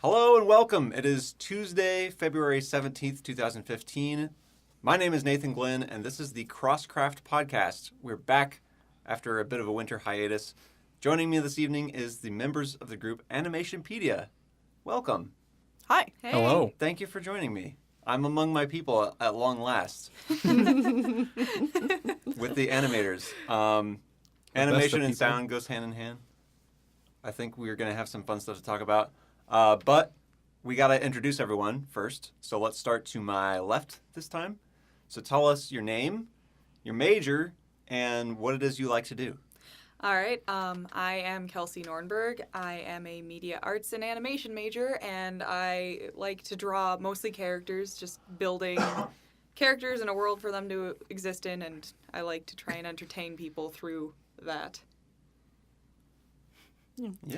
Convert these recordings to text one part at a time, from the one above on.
Hello and welcome. It is Tuesday, February 17th, 2015. My name is Nathan Glenn, and this is the Crosscraft podcast. We're back after a bit of a winter hiatus. Joining me this evening is the members of the group Animationpedia. Welcome. Hi. Hey. Hello. Thank you for joining me. I'm among my people at long last. With the animators. Animation and sound goes hand in hand. I think we're going to have some fun stuff to talk about. But we got to introduce everyone first. So let's start to my left this time. So tell us your name, your major, and what it is you like to do. All right. I am Kelsey Nornberg. I am a media arts and animation major, and I like to draw mostly characters, just building characters in a world for them to exist in, and I like to try and entertain people through that. Yeah.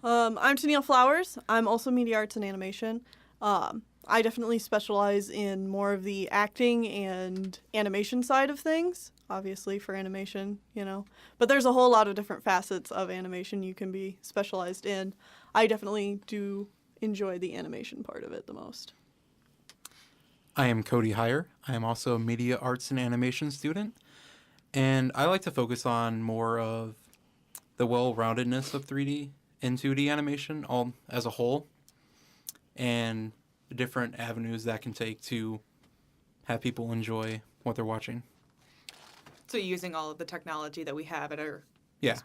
I'm Tennille Flowers. I'm also media arts and animation. I definitely specialize in more of the acting and animation side of things, obviously for animation, But there's a whole lot of different facets of animation you can be specialized in. I definitely do enjoy the animation part of it the most. I am Cody Heyer. I am also a media arts and animation student, and I like to focus on more of the well-roundedness of 3D and 2D animation all as a whole, and the different avenues that can take to have people enjoy what they're watching. So using all of the technology that we have at our... Yeah.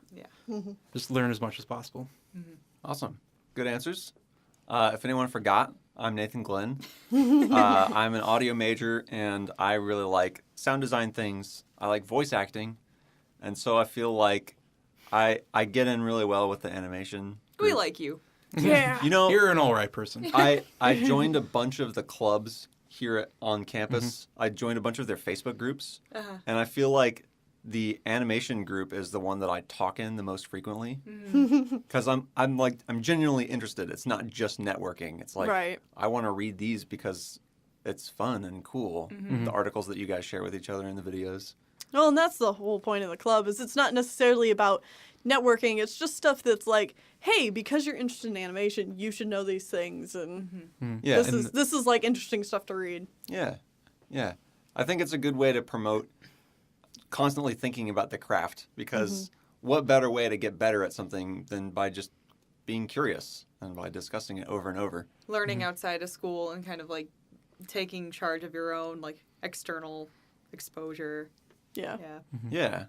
Mm-hmm. Just learn as much as possible. Mm-hmm. Awesome. Good answers. If anyone forgot, I'm Nathan Glenn. I'm an audio major, and I really like sound design things. I like voice acting, and so I feel like I get in really well with the animation group. We like you. Yeah. You're an all right person. I joined a bunch of the clubs here on campus. I joined a bunch of their Facebook groups, and I feel like the animation group is the one that I talk in the most frequently because I'm genuinely interested. It's not just networking. It's like Right. I want to read these because it's fun and cool. The articles that you guys share with each other in the videos. Well, and that's the whole point of the club, is it's not necessarily about networking. It's just stuff that's like, hey, because you're interested in animation, you should know these things, and Yeah, this is like interesting stuff to read. Yeah. I think it's a good way to promote constantly thinking about the craft, because what better way to get better at something than by just being curious and by discussing it over and over. Learning outside of school and kind of like taking charge of your own like external exposure. Yeah. Yeah.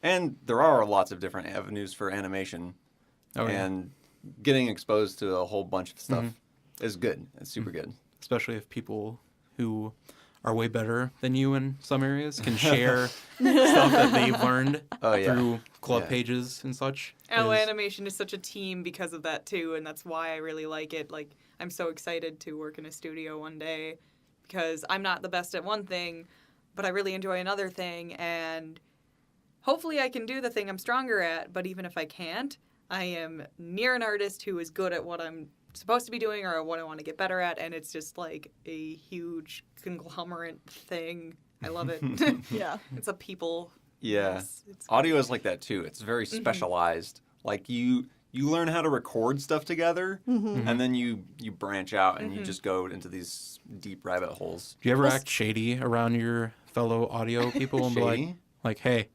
And there are lots of different avenues for animation. Oh, yeah. And getting exposed to a whole bunch of stuff is good. It's super good. Especially if people who are way better than you in some areas can share stuff that they've learned through club pages and such. Animation is such a team because of that too, and that's why I really like it. Like, I'm so excited to work in a studio one day because I'm not the best at one thing, but I really enjoy another thing, and hopefully I can do the thing I'm stronger at, but even if I can't, I am near an artist who is good at what I'm supposed to be doing or what I want to get better at, and it's just like a huge conglomerate thing. I love it. Yeah. It's a people. Yeah. It's Audio is like that too. It's very specialized. Like you learn how to record stuff together, and then you branch out and you just go into these deep rabbit holes. Do you ever act shady around your fellow audio people and be like, hey,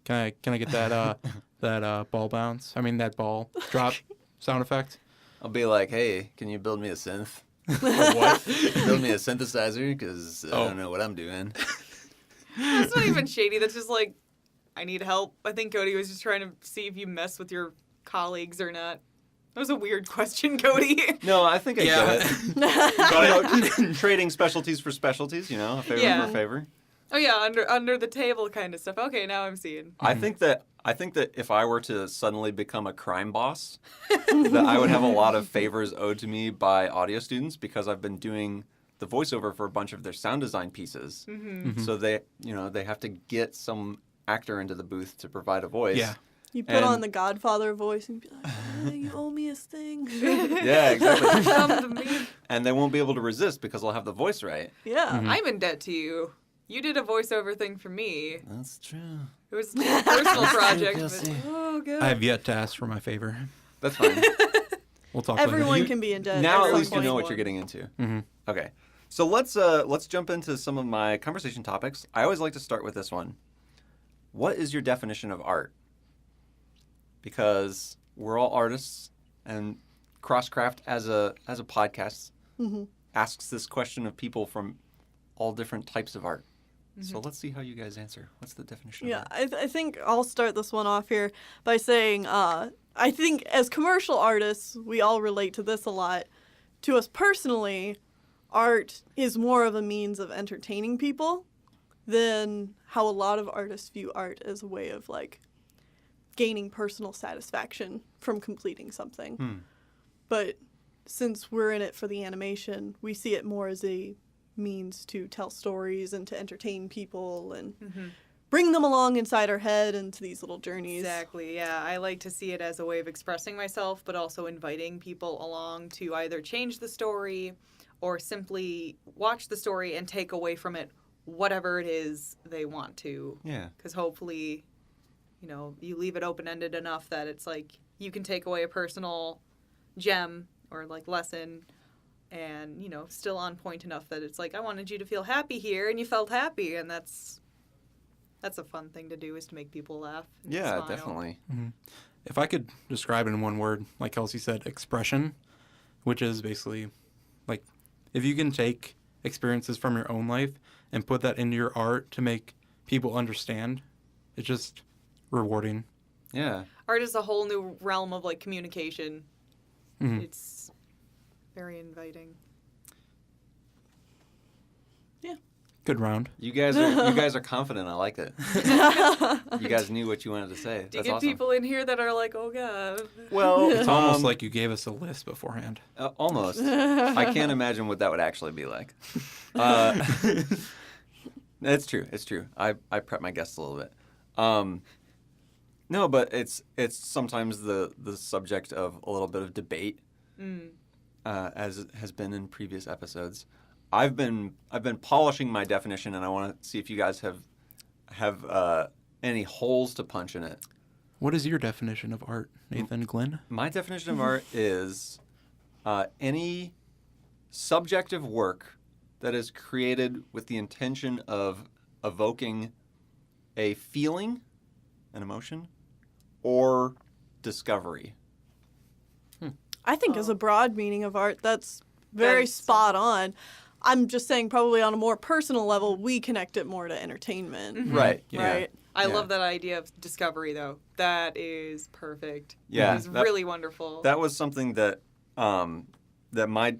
can I get that that ball bounce? I mean that ball drop sound effect? I'll be like, hey, can you build me a synth? What? Build me a synthesizer, because I don't know what I'm doing. That's not even shady. That's just like, I need help. I think Cody was just trying to see if you mess with your colleagues or not. That was a weird question, Cody. No, I think I get it. But, trading specialties for specialties, a favor for a favor. Oh yeah, under the table kind of stuff. Okay, now I'm seeing. I think that if I were to suddenly become a crime boss, that I would have a lot of favors owed to me by audio students, because I've been doing the voiceover for a bunch of their sound design pieces. So they have to get some actor into the booth to provide a voice. Yeah. You put on the Godfather voice and be like, hey, you owe me a thing. Yeah, exactly. Come to me. And they won't be able to resist because I'll have the voice right. Yeah. I'm in debt to you. You did a voiceover thing for me. That's true. It was a personal project. Kelsey. Oh, good. I have yet to ask for my favor. That's fine. We'll talk Everyone later. can be in debt. Now at some least you point. know what you're getting into. Mm-hmm. Okay. So let's jump into some of my conversation topics. I always like to start with this one. What is your definition of art? Because we're all artists, and Crosscraft as a podcast asks this question of people from all different types of art. So let's see how you guys answer. What's the definition of art? I think I'll start this one off here by saying I think as commercial artists, we all relate to this a lot. To us personally, art is more of a means of entertaining people than how a lot of artists view art as a way of like gaining personal satisfaction from completing something. But since we're in it for the animation, we see it more as a means to tell stories and to entertain people and bring them along inside our head into these little journeys. Exactly, yeah. I like to see it as a way of expressing myself, but also inviting people along to either change the story or simply watch the story and take away from it whatever it is they want to. Yeah. Because hopefully, you know, you leave it open-ended enough that it's like you can take away a personal gem or like lesson and, you know, still on point enough that it's like, I wanted you to feel happy here and you felt happy, and that's a fun thing to do, is to make people laugh and Yeah, smile. definitely. If I could describe it in one word, like Kelsey said, expression, which is basically like if you can take experiences from your own life and put that into your art to make people understand, it's just rewarding. Yeah. Art is a whole new realm of like communication. Mhm. It's very inviting. Good round. You guys are confident. I like it. You guys knew what you wanted to say. Do you That's get awesome. people in here that are like, oh god? Well, It's almost like you gave us a list beforehand. almost. I can't imagine what that would actually be like. It's true. It's true. I prep my guests a little bit. No, but it's sometimes the subject of a little bit of debate, as it has been in previous episodes. I've been polishing my definition, and I want to see if you guys have any holes to punch in it. What is your definition of art, Nathan Glenn? My definition of art is any subjective work that is created with the intention of evoking a feeling, an emotion, or discovery. I think as a broad meaning of art, that's very That's- spot on. I'm just saying probably on a more personal level, we connect it more to entertainment. Right. Yeah. Right. I Yeah. love that idea of discovery, though. That is perfect. Yeah, It's that- really wonderful. That was something that that my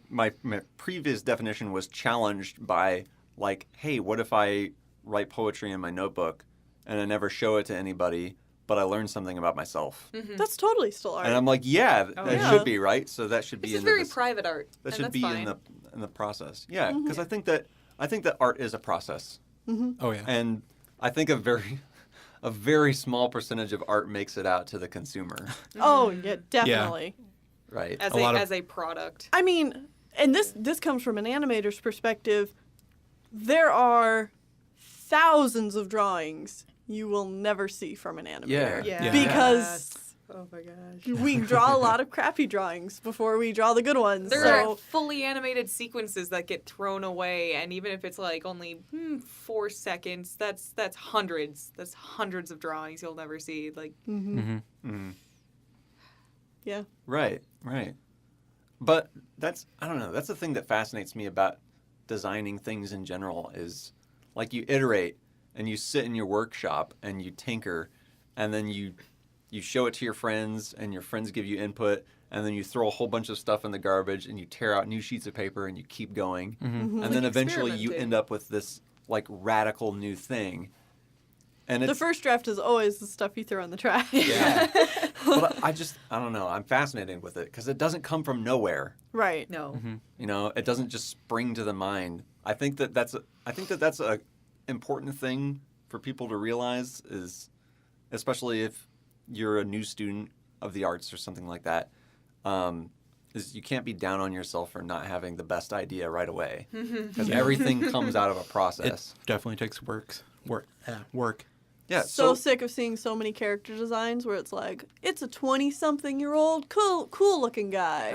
previous definition was challenged by, like, hey, what if I write poetry in my notebook and I never show it to anybody, but I learned something about myself? That's totally still art. And I'm like, yeah, Oh, that yeah. should be right. So that should be This is in very the, private art. that and should that's be fine. in the process. Yeah, because I think that art is a process, Oh, yeah. and I think a very small percentage of art makes it out to the consumer, Oh, yeah, definitely. right? as a lot of- as a product. I mean, and this comes from an animator's perspective. There are thousands of drawings you will never see from an animator. Yeah. Because Oh my gosh. we draw a lot of crappy drawings before we draw the good ones. There so are fully animated sequences that get thrown away, and even if it's like only 4 seconds, that's hundreds. That's hundreds of drawings you'll never see. Like, yeah. Right. But I don't know, that's the thing that fascinates me about designing things in general is, like, you iterate and you sit in your workshop and you tinker, and then you show it to your friends and your friends give you input, and then you throw a whole bunch of stuff in the garbage and you tear out new sheets of paper and you keep going. And then eventually you experimenting. end up with this, like, radical new thing. And it's The first draft is always the stuff you throw in the trash. yeah. But I don't know. I'm fascinated with it because it doesn't come from nowhere. Right. no. You know, it doesn't just spring to the mind. I think that that's a important thing for people to realize, is especially if you're a new student of the arts or something like that, is you can't be down on yourself for not having the best idea right away, because everything comes out of a process. It definitely takes work. Yeah. So sick of seeing so many character designs where it's like, it's a 20-something-year-old cool looking guy.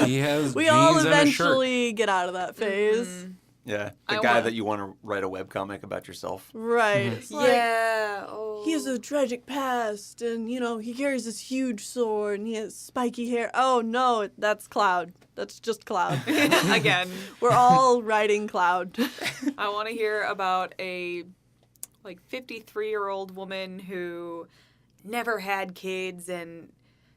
He has We jeans all and a shirt. eventually get out of that phase. Yeah, the I guy want- that you want to write a webcomic about yourself. Right. It's like, Yeah. Oh. he has a tragic past, and, he carries this huge sword, and he has spiky hair. Oh, no, that's Cloud. That's just Cloud. Again. We're all writing Cloud. I want to hear about a 53-year-old woman who never had kids and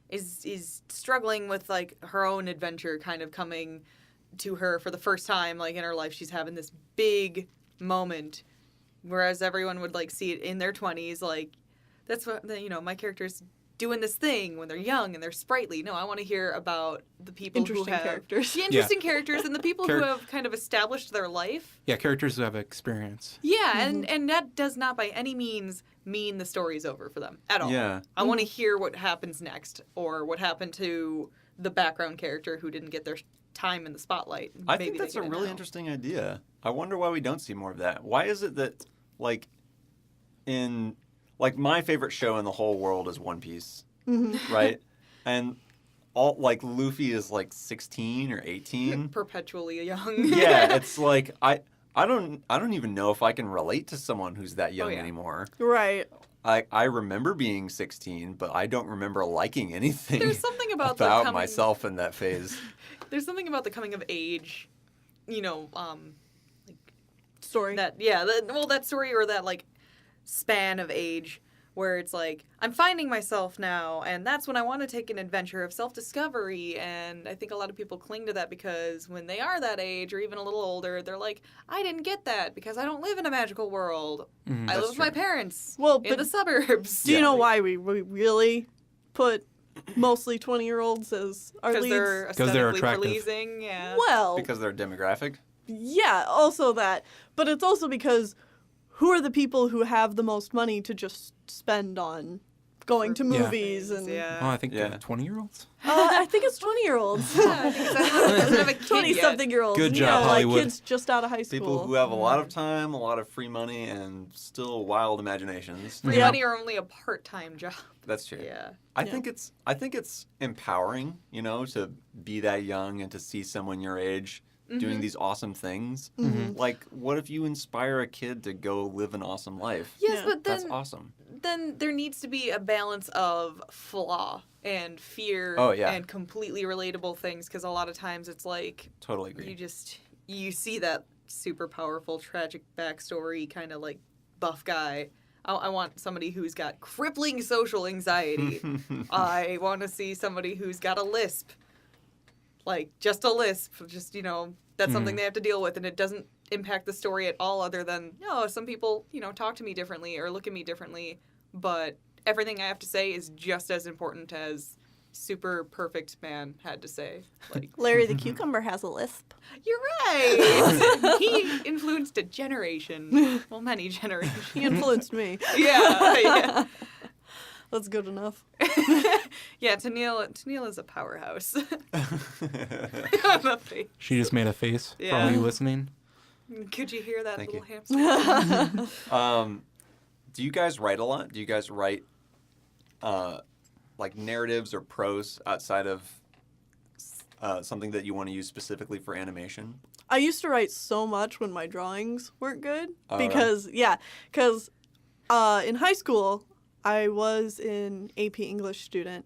is struggling with her own adventure kind of coming to her for the first time in her life. She's having this big moment, whereas everyone would see it in their 20s. That's what my character's doing this thing when they're young and they're sprightly. No, I want to hear about the people who Interesting have characters. the interesting characters and the people who have kind of established their life. Yeah, characters who have experience. Yeah, and that does not by any means mean the story's over for them at all. Yeah. I want to hear what happens next, or what happened to the background character who didn't get their time in the spotlight. I Maybe think they that's a get it really now. interesting idea. I wonder why we don't see more of that. Why is it that, in my favorite show in the whole world is One Piece, right? And all Luffy is 16 or 18. Perpetually young. Yeah, it's I don't even know if I can relate to someone who's that young yeah. anymore. Right. I remember being 16, but I don't remember liking anything There's something about myself in that phase. There's something about the coming of age, Story. that story, or that span of age where it's I'm finding myself now, and that's when I want to take an adventure of self-discovery. And I think a lot of people cling to that because when they are that age or even a little older, they're I didn't get that because I don't live in a magical world. I live with my parents in the suburbs. Do you know why we really put mostly 20-year-olds as our Because leads? they're Because they're aesthetically attractive. pleasing. Yeah. Well, Because they're demographic? yeah, also that. But it's also because who are the people who have the most money to just spend on going to Yeah. movies? And Yeah. Oh, I think Yeah. they're 20-year-olds. I think it's 20-year-olds. Yeah, I think it's doesn't have a kid 20-something-year-olds. Good job, Hollywood. Kids just out of high school. People who have a lot of time, a lot of free money, and still wild imaginations. Free Yeah. money or only a part-time job. That's true. Yeah. I think it's empowering, to be that young and to see someone your age doing these awesome things. What if you inspire a kid to go live an awesome life? Yes, Yeah. but That's then awesome. there needs to be a balance of flaw and fear Oh, yeah. and completely relatable things, because a lot of times it's Totally agree. you see that super powerful tragic backstory kind of buff guy. I want somebody who's got crippling social anxiety. I want to see somebody who's got a lisp. Just a lisp. That's something they have to deal with, and it doesn't impact the story at all, other than, some people, talk to me differently or look at me differently, but everything I have to say is just as important as super perfect man had to say. Larry the Cucumber has a lisp. You're right! He influenced a generation. Well, many generations. He influenced me. Yeah. That's good enough. Yeah, Tennille is a powerhouse. She just made a face for all Yeah. you listening. Could you hear that Thank little you. hamster? Do you guys write a lot? Do you guys write narratives or prose outside of something that you want to use specifically for animation? I used to write so much when my drawings weren't good Oh, right. because in high school I was an AP English student,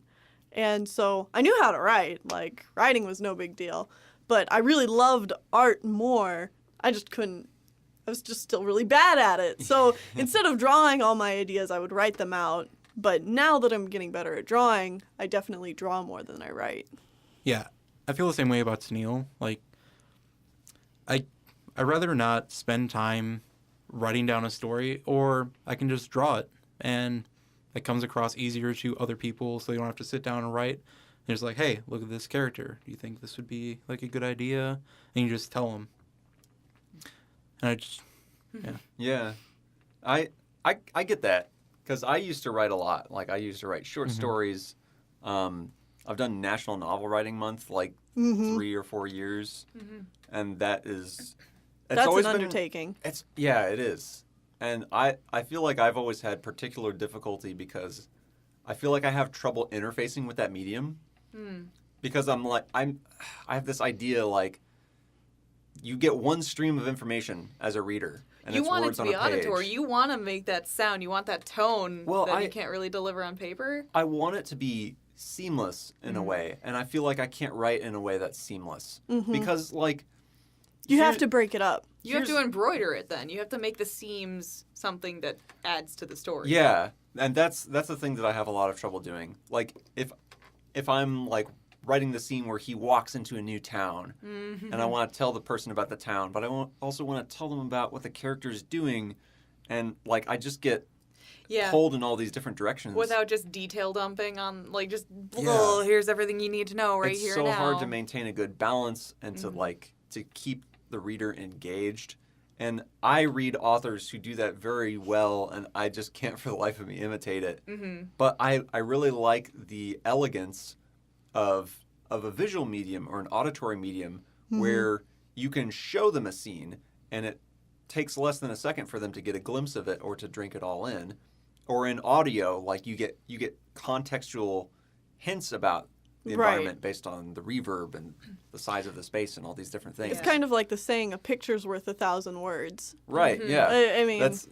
and so I knew how to write. Writing was no big deal, but I really loved art more. I just couldn't. I was just still really bad at it. So instead of drawing all my ideas, I would write them out. But now that I'm getting better at drawing, I definitely draw more than I write. Yeah, I feel the same way about Tennille. I'd rather not spend time writing down a story, or I can just draw it, and it comes across easier to other people, so they don't have to sit down and write. And it's hey, look at this character. Do you think this would be a good idea? And you just tell them. And I just, Yeah, I get that, because I used to write a lot. I used to write short stories. I've done National Novel Writing Month 3 or 4 years, and that is That's always an been, undertaking. It is. And I feel like I've always had particular difficulty because I feel like I have trouble interfacing with that medium. Because I have this idea like you get one stream of information as a reader. And You it's want it words to on be a page. auditory. You want to make that sound. You want that tone Well, that you can't really deliver on paper. I want it to be seamless in a way, and I feel like I can't write in a way that's seamless because like You have to break it up. You have to embroider it then. You have to make the seams something that adds to the story. Yeah, and that's the thing that I have a lot of trouble doing. Like if I'm like writing the scene where he walks into a new town, and I want to tell the person about the town, but I also want to tell them about what the character is doing, and like I just get pulled in all these different directions without just detail dumping on like just Yeah. here's everything you need to know right it's here so now. hard to maintain a good balance and to keep the reader engaged. And I read authors who do that very well, and I just can't for the life of me imitate it. But I really like the elegance of a visual medium or an auditory medium where you can show them a scene and it takes less than a second for them to get a glimpse of it or to drink it all in. Or in audio, like you get contextual hints about the environment based on the reverb and the size of the space and all these different things. It's kind of like the saying, a picture's worth 1,000 words. Right, yeah. I mean... That's,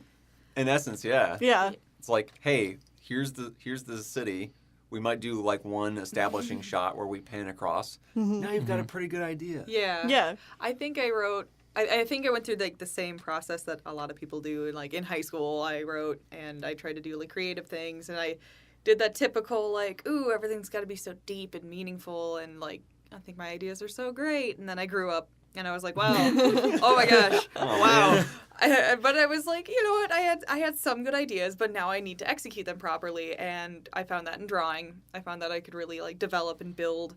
in essence, yeah. Yeah. It's like, hey, here's the city. We might do like one establishing shot where we pan across. Now you've got a pretty good idea. Yeah. Yeah. I think I wrote I think I went through like the same process that a lot of people do. Like in high school, I wrote and I tried to do like creative things, and I did that typical like, ooh, everything's got to be so deep and meaningful, and like I think my ideas are so great. And then I grew up and I was like, wow, oh my gosh, wow. But I was like, you know what? I had some good ideas, but now I need to execute them properly. And I found that in drawing. I found that I could really like develop and build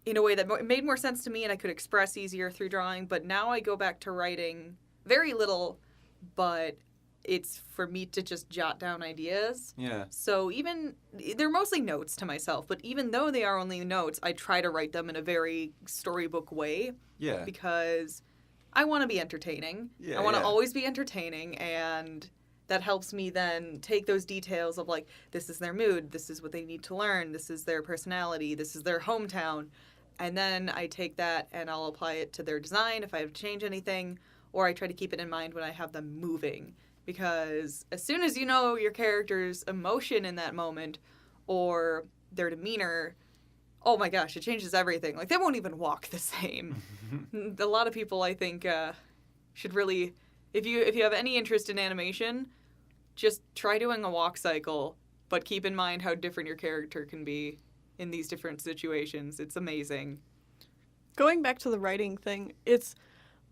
in a way that made more sense to me, and I could express easier through drawing. But now I go back to writing very little, but it's for me to just jot down ideas. Yeah. So they're mostly notes to myself, but even though they are only notes, I try to write them in a very storybook way. Yeah. Because I want to be entertaining. Yeah, I want to always be entertaining, and that helps me then take those details of like, this is their mood, this is what they need to learn, this is their personality, this is their hometown. And then I take that and I'll apply it to their design if I have to change anything, or I try to keep it in mind when I have them moving. Because as soon as you know your character's emotion in that moment or their demeanor, oh my gosh, it changes everything. Like, they won't even walk the same. A lot of people, I think, should really, if you have any interest in animation, just try doing a walk cycle, but keep in mind how different your character can be in these different situations. It's amazing. Going back to the writing thing, it's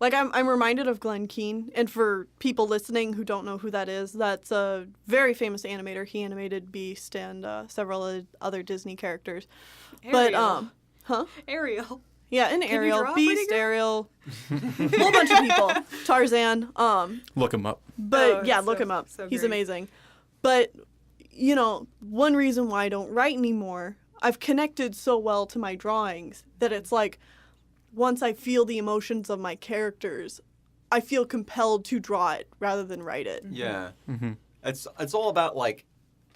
like I'm reminded of Glenn Keane, and for people listening who don't know who that is, that's a very famous animator. He animated Beast and several other Disney characters. Ariel. But Ariel. yeah, and Can you Ariel, draw, pretty Beast, girl? Ariel, a whole bunch of people, Tarzan. Look him up. But Oh, yeah, it's look so- him up. so He's great. amazing. But you know, one reason why I don't write anymore, I've connected so well to my drawings that it's like, once I feel the emotions of my characters, I feel compelled to draw it rather than write it. Yeah. It's all about like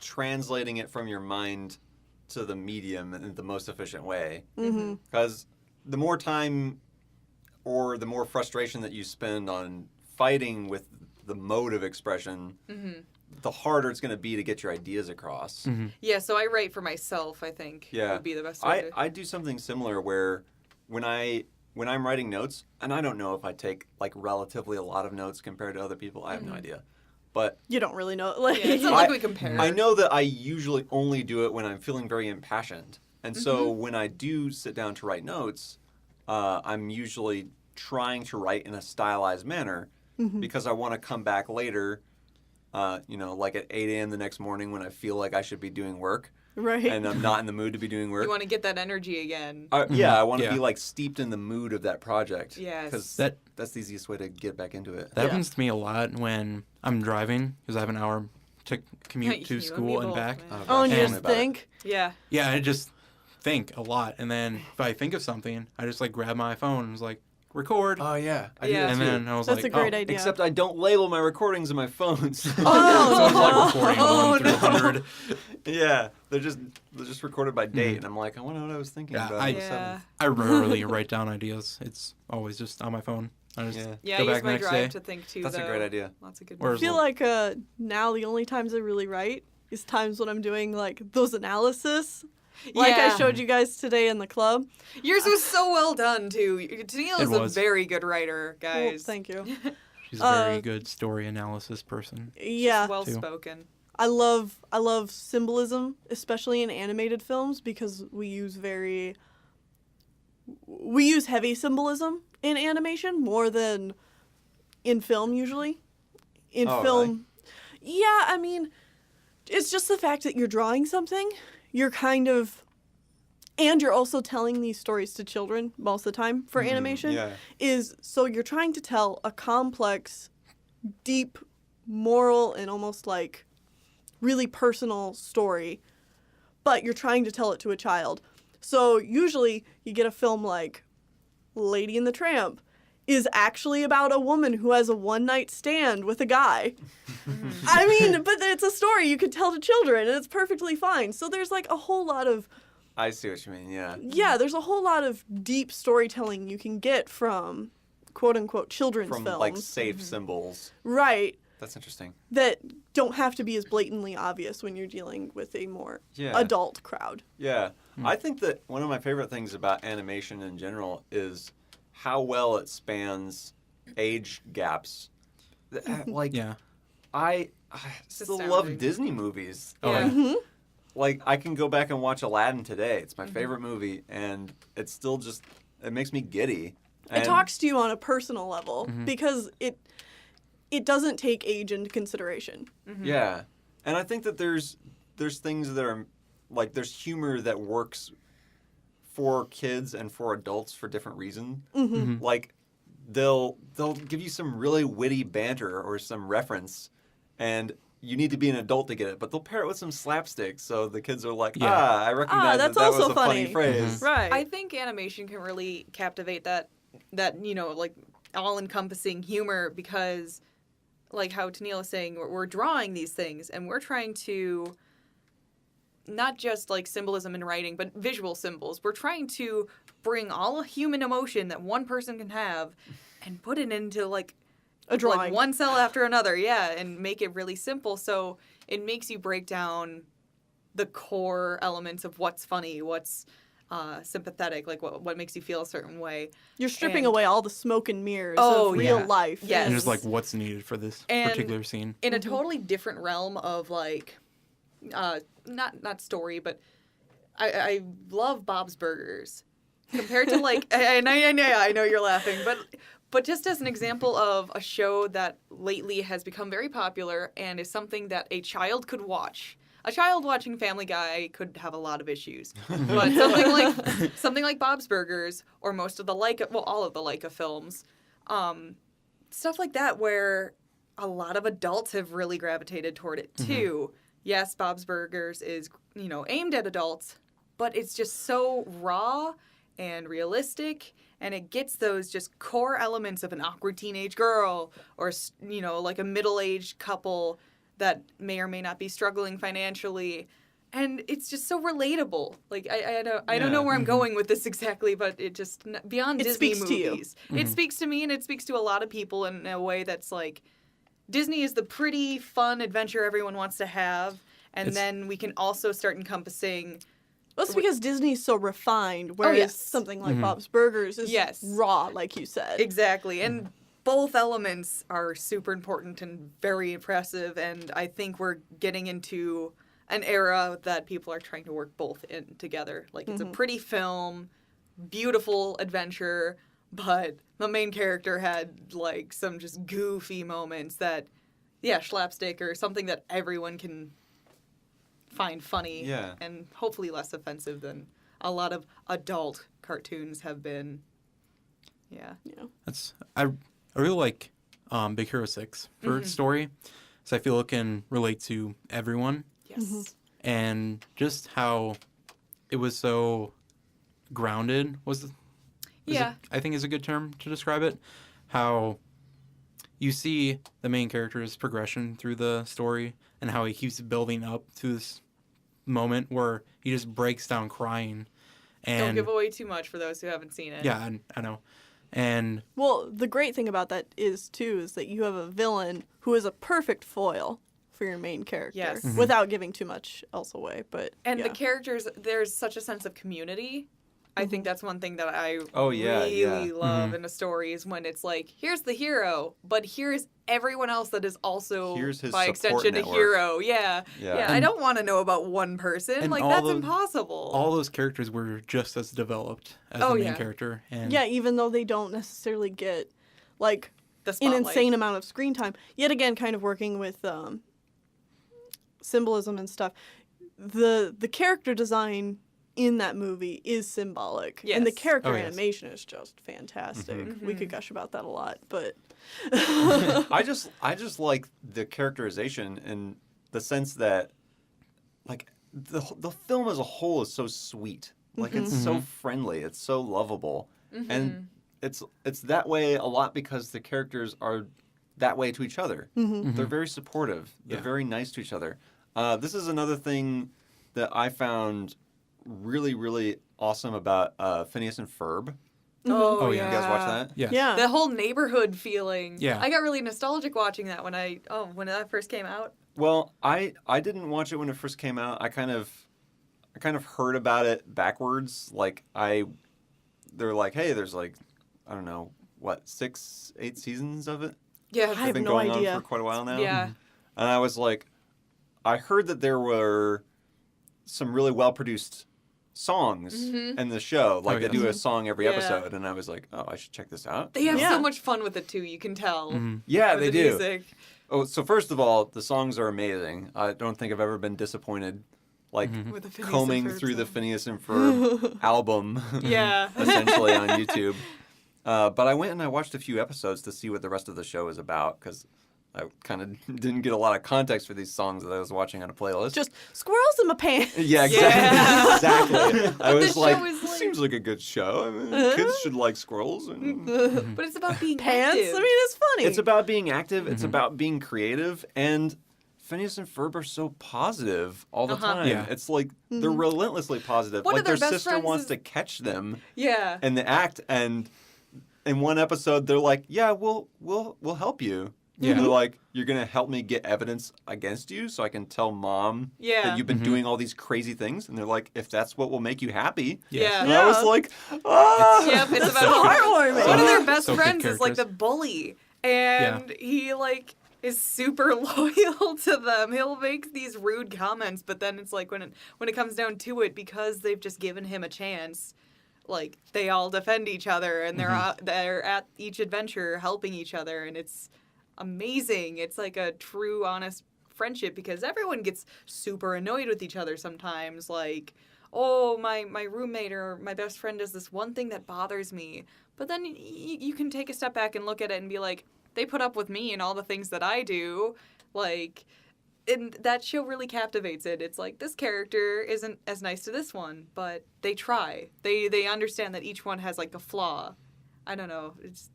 translating it from your mind to the medium in the most efficient way. Because the more time or the more frustration that you spend on fighting with the mode of expression, the harder it's going to be to get your ideas across. Yeah, so I write for myself, I think, Yeah. would be the best way to... I do something similar where when I'm writing notes, and I don't know if I take like relatively a lot of notes compared to other people, I have no idea. But You don't really know. Like, Yeah, it's not like we compare. I know that I usually only do it when I'm feeling very impassioned. And so when I do sit down to write notes, I'm usually trying to write in a stylized manner because I want to come back later, like at 8 a.m. the next morning when I feel like I should be doing work. right. And I'm not in the mood to be doing work. You want to get that energy again. Yeah, I want to Yeah. be like steeped in the mood of that project. Yes. Because That- that's the easiest way to get back into it. That Yeah. happens to me a lot when I'm driving because I have an hour to commute You to and me school and both, back. man. gosh, Oh, and you tell me just about it. think, Yeah. Yeah, I just think a lot, and then if I think of something, I just like grab my phone and was like, record. Oh yeah, I do Yeah. that And too. then I was That's like, a great oh, idea. Except I don't label my recordings in my phones. So it's like recording Oh, 1 through no. 100. Yeah, they're just recorded by date, and I'm like, I wonder what I was thinking Yeah, about. I- on the Yeah. 7th. I rarely write down ideas. It's always just on my phone. I just Yeah. Yeah, go I back use my next drive day. to think too. That's a though. great idea. Lots of good. Whereas I feel Well- like now the only times I really write is times when I'm doing like those analysis. Like I Yeah. showed you guys today in the club. Yours was so well done too. Tennille It is a was. very good writer, Well, guys. thank you. She's a very Uh, good story analysis person. Yeah, Well too. spoken. I love symbolism, especially in animated films, because we use heavy symbolism in animation more than in film usually. In Oh, film, yeah, I mean, it's just the fact that you're drawing something, you're kind of, and you're also telling these stories to children most of the time for animation. Yeah. Is so you're trying to tell a complex, deep, moral, and almost like really personal story, but you're trying to tell it to a child. So usually you get a film like Lady and the Tramp is actually about a woman who has a one-night stand with a guy. I mean, but it's a story you could tell to children and it's perfectly fine. So there's like a whole lot of I see what you mean. Yeah. there's a whole lot of deep storytelling you can get from quote unquote children's From films. like safe symbols. Right. That's interesting. That don't have to be as blatantly obvious when you're dealing with a more Yeah. adult crowd. Yeah. I think that one of my favorite things about animation in general is how well it spans age gaps. Like, Yeah. I still love astounding. Disney movies. Oh, Yeah. yeah. Like, I can go back and watch Aladdin today. It's my favorite movie, and it's still just, it makes me giddy. It And- talks to you on a personal level because it doesn't take age into consideration. Yeah, and I think that there's things that are like there's humor that works for kids and for adults for different reasons. Like they'll give you some really witty banter or some reference, and you need to be an adult to get it. But they'll pair it with some slapstick, so the kids are like, Yeah. I recognize that's that was also a funny funny. phrase. Right. I think animation can really captivate that like all-encompassing humor because, like how Tennille is saying, we're drawing these things and we're trying to not just like symbolism in writing, but visual symbols. We're trying to bring all human emotion that one person can have and put it into like a drawing. like one cell after another, and make it really simple. So it makes you break down the core elements of what's funny, what's sympathetic, like what makes you feel a certain way. You're stripping and- away all the smoke and mirrors Oh, of real yeah. life. Yes. And just like what's needed for this And- particular scene. In a totally different realm of like, not story, but I love Bob's Burgers compared to like I know you're laughing, but just as an example of a show that lately has become very popular and is something that a child could watch. A child watching Family Guy could have a lot of issues, but something like Bob's Burgers or most of the all of the Leica films, stuff like that where a lot of adults have really gravitated toward it too. Yes, Bob's Burgers is aimed at adults, but it's just so raw and realistic, and it gets those just core elements of an awkward teenage girl or like a middle-aged couple that may or may not be struggling financially, and it's just so relatable. Like I don't know where I'm going with this exactly, but it just beyond It Disney speaks to you. movies, it speaks to me and it speaks to a lot of people in a way that's like Disney is the pretty fun adventure everyone wants to have, and then we can also start encompassing. That's because Disney's so refined, whereas yes. something like Bob's Burgers is Yes. raw, like you said. Exactly. And both elements are super important and very impressive. And I think we're getting into an era that people are trying to work both in together. Like it's a pretty film, beautiful adventure, but the main character had like some just goofy moments that, slapstick or something that everyone can find funny and hopefully less offensive than a lot of adult cartoons have been. Yeah. I really like Big Hero 6 for its story, so I feel it can relate to everyone, Yes. and just how it was so grounded was Yeah. I think is a good term to describe it. How you see the main character's progression through the story and how he keeps building up to this moment where he just breaks down crying. And Don't give away too much for those who haven't seen it. yeah, I know. And Well, the great thing about that is that you have a villain who is a perfect foil for your main character, Yes. without giving too much else away. But And yeah. the characters, there's such a sense of community. I think that's one thing that I Oh, yeah, really yeah. love in a story is when it's like, here's the hero, but here's everyone else that is also, Here's his by support extension, network. a hero. Yeah. Yeah. Yeah, I don't want to know about one person. and Like, all that's the- impossible. all those characters were just as developed as Oh, the main yeah. character. And Yeah, even though they don't necessarily get like the an spotlight. insane amount of screen time. Yet again, kind of working with symbolism and stuff. The character design in that movie is symbolic, and the Yes. character Oh, yes. animation is just fantastic. We could gush about that a lot, but I just like the characterization in the sense that, like, the film as a whole is so sweet. Like, it's so friendly. It's so lovable. And it's that way a lot because the characters are that way to each other. They're very supportive. They're Yeah. very nice to each other. This is another thing that I found really, really awesome about Phineas and Ferb. Oh, yeah. You guys watch that? yes. yeah. The whole neighborhood feling. Yeah. I got really nostalgic watching that when that first came out. Well, I didn't watch it when it first came out. I kind of heard about it backwards. Like they're like, hey, there's like, I don't know, what, 6, 8 seasons of it? Yeah. I have Been no going idea. on for quite a while now. Yeah. And I was like, I heard that there were some really well produced songs in the show. Like Oh, they yes. do a song every Yeah. episode, and I was like, oh, I should check this out. They have Yeah. so much fun with it too, you can tell. Yeah, with they the do. Music. Oh, so first of all, the songs are amazing. I don't think I've ever been disappointed. Like With the Phineas and combing Ferb through the song. Phineas and Ferb album, Yeah. essentially on YouTube. But I went and I watched a few episodes to see what the rest of the show is about because I kind of didn't get a lot of context for these songs that I was watching on a playlist. Just squirrels in my pants. Yeah, exactly. Yeah. Exactly. I the was show like, is like- seems like a good show. I mean, kids should like squirrels. And But it's about being Pants? active. I mean, it's funny. it's about being active. It's about being creative. And Phineas and Ferb are so positive all the time. Yeah. It's like they're relentlessly positive. One like of their their best sister friends wants is- to catch them Yeah. in the act, and in one episode they're like, "Yeah, we'll help you." Yeah. They're like, "You're gonna help me get evidence against you, so I can tell mom Yeah. that you've been doing all these crazy things." And they're like, "If that's what will make you happy." Yeah. And I was like, "Ah!" Yep, it's so about heartwarming. one of their best So good friends is like the characters. bully, and he like is super loyal to them. He'll make these rude comments, but then it's like when it comes down to it, because they've just given him a chance, like they all defend each other, and they're at each adventure helping each other, and it's amazing. It's like a true, honest friendship because everyone gets super annoyed with each other sometimes, like, oh, my roommate or my best friend does this one thing that bothers me. But then you can take a step back and look at it and be like, they put up with me and all the things that I do. Like, and that show really captivates it. It's like, this character isn't as nice to this one, but they try. They understand that each one has, like, a flaw. I don't know. It's...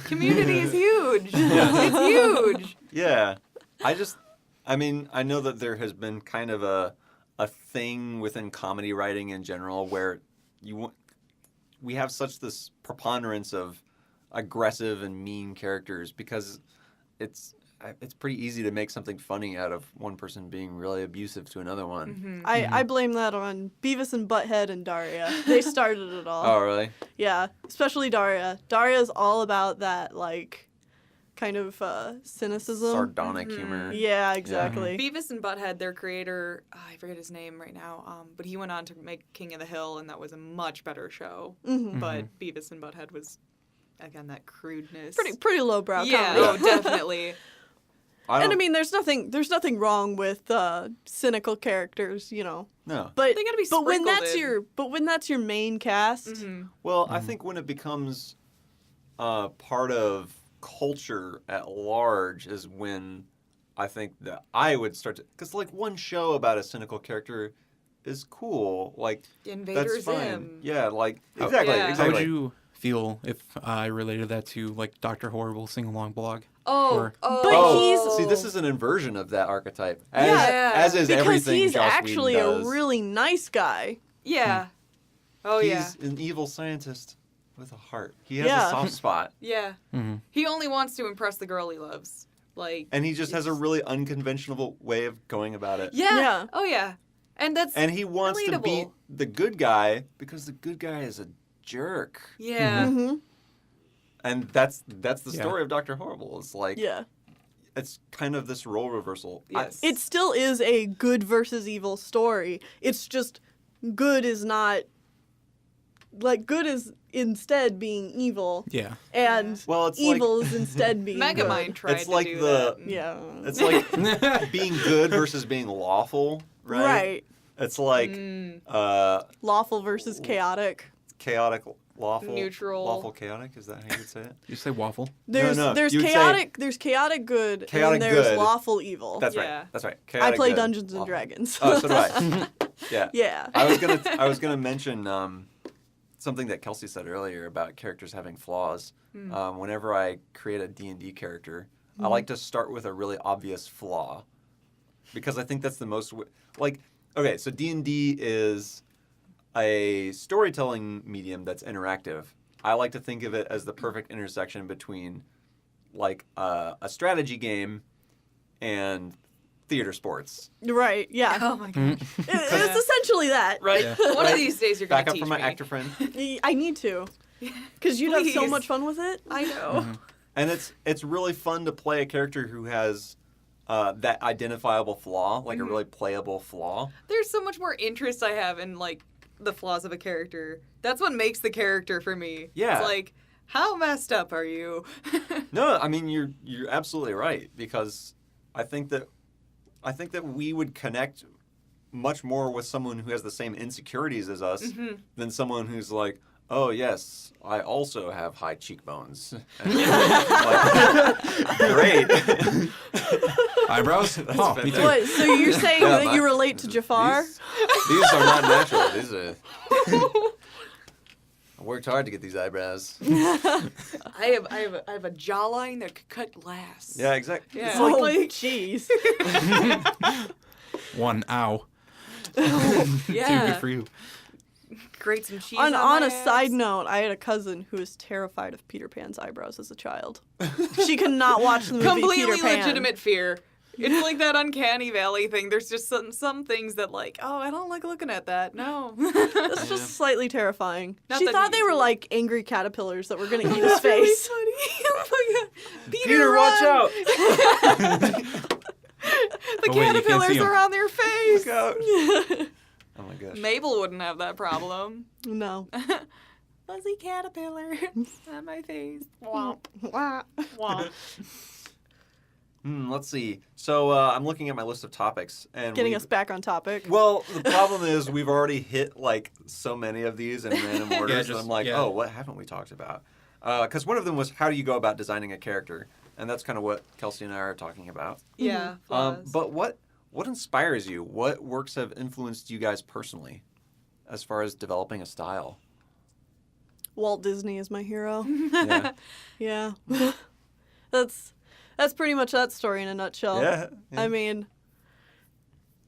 Community is huge. It's huge. Yeah. I mean, I know that there has been kind of a thing within comedy writing in general where we have such this preponderance of aggressive and mean characters because it's pretty easy to make something funny out of one person being really abusive to another one. I blame that on Beavis and Butthead and Daria. They started it all. Oh, really? Yeah, especially Daria. Daria's all about that, like, kind of cynicism. Sardonic humor. Yeah, exactly. Beavis and Butthead, their creator, I forget his name right now, but he went on to make King of the Hill, and that was a much better show. But Beavis and Butthead was, again, that crudeness. Pretty lowbrow Yeah, comedy. oh, definitely. And I mean, there's nothing wrong with cynical characters, you know. No. But They gotta be but when sprinkled that's your main cast, Well, I think when it becomes part of culture at large is when I think that I would start to... Because, like, one show about a cynical character is cool. Like Invader that's fine. Zim. Yeah, like How- exactly, Yeah. How exactly. would you feel if I related that to like Dr. Horrible sing-along blog? Oh, Or- oh. But he's- See, this is an inversion of that archetype. As, Yeah. as is Because everything he's Joss actually Whedon a does. really nice guy. Yeah. Oh, He's yeah. an evil scientist with a heart. He has Yeah. a soft spot. Yeah. Mhm. He only wants to impress the girl he loves. Like. And he just has a it's- really unconventional way of going about it. Yeah. Yeah. Oh, yeah. And that's. And he wants to beat Relatable. the good guy because the good guy is a jerk. Yeah. Mm-hmm. And that's the Yeah. story of Dr. Horrible. It's like Yeah. it's kind of this role reversal. Yes. It still is a good versus evil story. It's just good is not like good is instead being evil, Yeah. and Well, it's like evil is instead being good. Megamind tried It's to like do the- that. Yeah. it's like being good versus being lawful, right? Right. It's like Mm. Lawful versus chaotic. chaotic lawful Neutral. lawful chaotic, is that how you would say it? You say waffle? There's no, there's you would say- chaotic good Chaotic and there's good. lawful evil. That's Yeah. right. That's right. I Chaotic play good. Dungeons and Lawful. Dragons. Oh, so do I. Yeah. Yeah. I was gonna mention something that Kelsey said earlier about characters having flaws. Whenever I create a D&D character, I like to start with a really obvious flaw, because I think that's the most like. Okay, so D&D is a storytelling medium that's interactive. I like to think of it as the perfect intersection between like a strategy game and theater sports. Right. Yeah. Oh my gosh. It's essentially that. Right? Yeah. One of these days you're going Back to up teach from my me. actor friend. I need to. Because you'd have so Please. much fun with it. I know. And it's really fun to play a character who has that identifiable flaw, like a really playable flaw. There's so much more interest I have in like the flaws of a character. That's what makes the character for me. Yeah. It's like, how messed up are you? No, I mean you're absolutely right, because I think that we would connect much more with someone who has the same insecurities as us than someone who's like, oh yes, I also have high cheekbones. Like, great. Eyebrows? Oh, me too. What? So you're saying Yeah, that you relate to Jafar? These are not natural. These are. I worked hard to get these eyebrows. I have a jawline that could cut glass. Yeah, exactly. Yeah. It's Oh, like, jeez. One, ow. Two, Yeah. good for you. Grate some cheese On my a ass. side note, I had a cousin who was terrified of Peter Pan's eyebrows as a child. She could not watch the movie Completely Peter Pan. legitimate fear. It's like that uncanny valley thing. There's just some things that like, oh, I don't like looking at that. No. It's just slightly terrifying. Not She that thought they he's- were like angry caterpillars that were going to eat his That's really face. funny. Oh my god. Peter, watch run! out! The Oh, wait, you can't caterpillars see 'em. are on their face. Look out. Oh my gosh. Mabel wouldn't have that problem. No. Fuzzy caterpillar on my face. Womp. Wah. Womp. Let's see. So I'm looking at my list of topics, and Getting we've- us back on topic. Well, the problem is we've already hit like so many of these in random orders that just- I'm like, yeah. oh, what haven't we talked about? Because one of them was how do you go about designing a character, and that's kind of what Kelsey and I are talking about. Yeah. Flaws. But what inspires you? What works have influenced you guys personally, as far as developing a style? Walt Disney is my hero. Yeah. Yeah. That's pretty much that story in a nutshell. Yeah. I mean,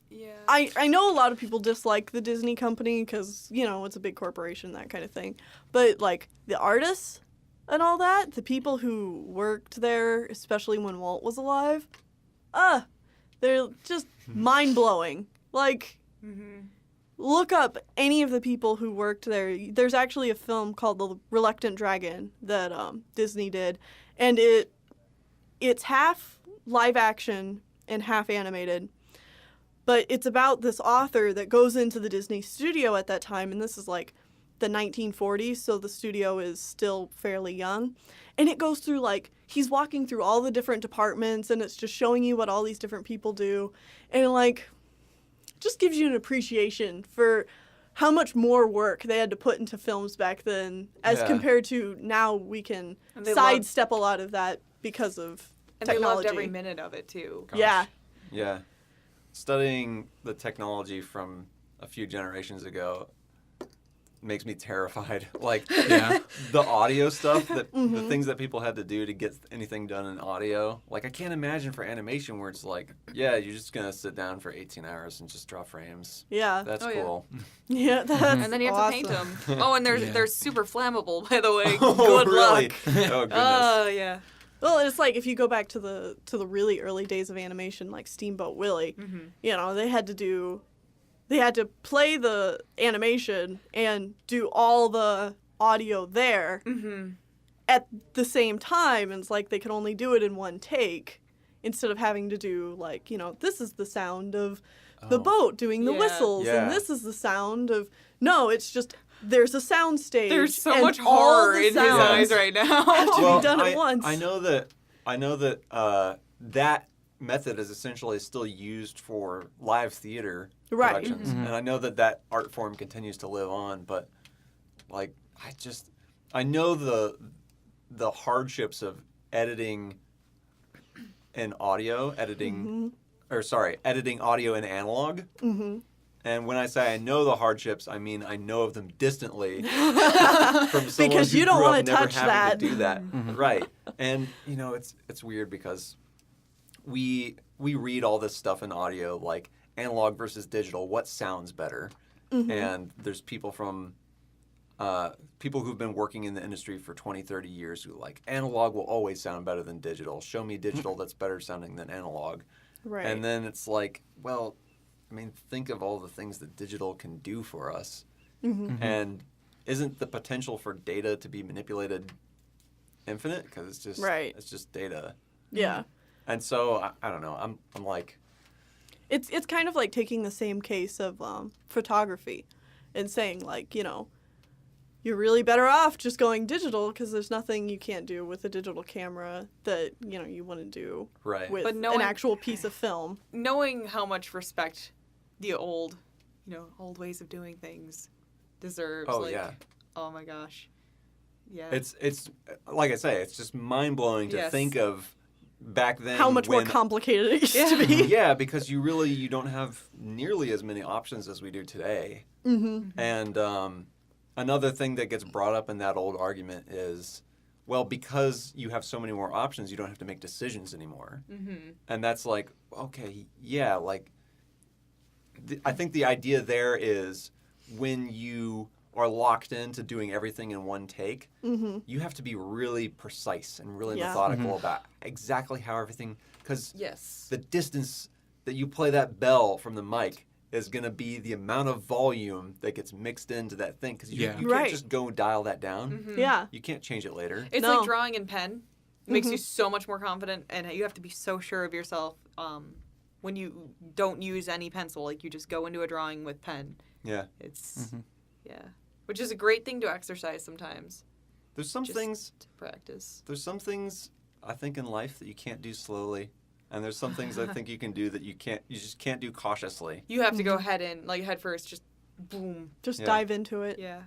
yeah. I know a lot of people dislike the Disney company because, you know, it's a big corporation, that kind of thing. But, like, the artists and all that, the people who worked there, especially when Walt was alive, they're just mind-blowing. Like, look up any of the people who worked there. There's actually a film called The Reluctant Dragon that Disney did, and it's half live action and half animated. But it's about this author that goes into the Disney studio at that time, and this is like the 1940s, so the studio is still fairly young. And it goes through, like, he's walking through all the different departments, and it's just showing you what all these different people do. And, like, just gives you an appreciation for how much more work they had to put into films back then as Yeah. compared to now we can And they sidestep a lot of that because of And technology. they loved every minute of it too. Gosh. Yeah. Yeah. Studying the technology from a few generations ago makes me terrified. Like Yeah. the audio stuff, that the things that people had to do to get anything done in audio. Like I can't imagine for animation where it's like, yeah, you're just gonna sit down for 18 hours and just draw frames. Yeah. That's Oh, yeah. cool. Yeah, that's And then you have to paint awesome. them. Oh, and they're Yeah. they're super flammable, by the way. Oh, Good really? luck. Oh goodness. Oh yeah. Well, it's like if you go back to the really early days of animation, like Steamboat Willie, you know, they had to play the animation and do all the audio there at the same time. And it's like they could only do it in one take instead of having to do like, you know, this is the sound of the boat doing the Yeah. whistles Yeah. and this is the sound of no, it's just there's a sound stage. There's so and much all horror the in his sounds eyes right now. have to be done at I, once. I know that that method is essentially still used for live theater Right. productions, and I know that art form continues to live on. But like, I know the hardships of editing in audio, editing audio in analog. And when I say I know the hardships, I mean I know of them distantly from someone Because who you don't grew up wanna never touch having that. to do that. Right. And you know, it's weird because we read all this stuff in audio, like analog versus digital, what sounds better? And there's people from people who've been working in the industry for 20, 30 years who like analog will always sound better than digital. Show me digital that's better sounding than analog. Right. And then it's like, well, I mean, think of all the things that digital can do for us. And isn't the potential for data to be manipulated infinite? Because it's just Right. it's just data. Yeah. And so I don't know. I'm like, It's kind of like taking the same case of photography and saying like, you know, you're really better off just going digital because there's nothing you can't do with a digital camera that, you know, you wouldn't do right. with But an knowing- actual piece of film. Knowing how much respect the old ways of doing things deserves. Oh, like, yeah. Oh my gosh. Yeah. It's like I say, it's just mind blowing to Yes. think of back then How much more when- complicated it used to be. Yeah, because you don't have nearly as many options as we do today. And another thing that gets brought up in that old argument is, well, because you have so many more options, you don't have to make decisions anymore. And that's like, okay, yeah, like, I think the idea there is when you are locked into doing everything in one take, you have to be really precise and really Yeah. methodical about exactly how everything, because yes. the distance that you play that bell from the mic is going to be the amount of volume that gets mixed into that thing, because you Yeah. can't Right. just go dial that down. Yeah. You can't change it later. It's No. like drawing in pen. It makes you so much more confident, and you have to be so sure of yourself when you don't use any pencil. Like, you just go into a drawing with pen. Yeah. It's, yeah. Which is a great thing to exercise sometimes. There's some Just things to practice. There's some things I think in life that you can't do slowly, and there's some things I think you can do that you just can't do cautiously. You have to go head first, just boom. Just Yeah. dive into it. Yeah.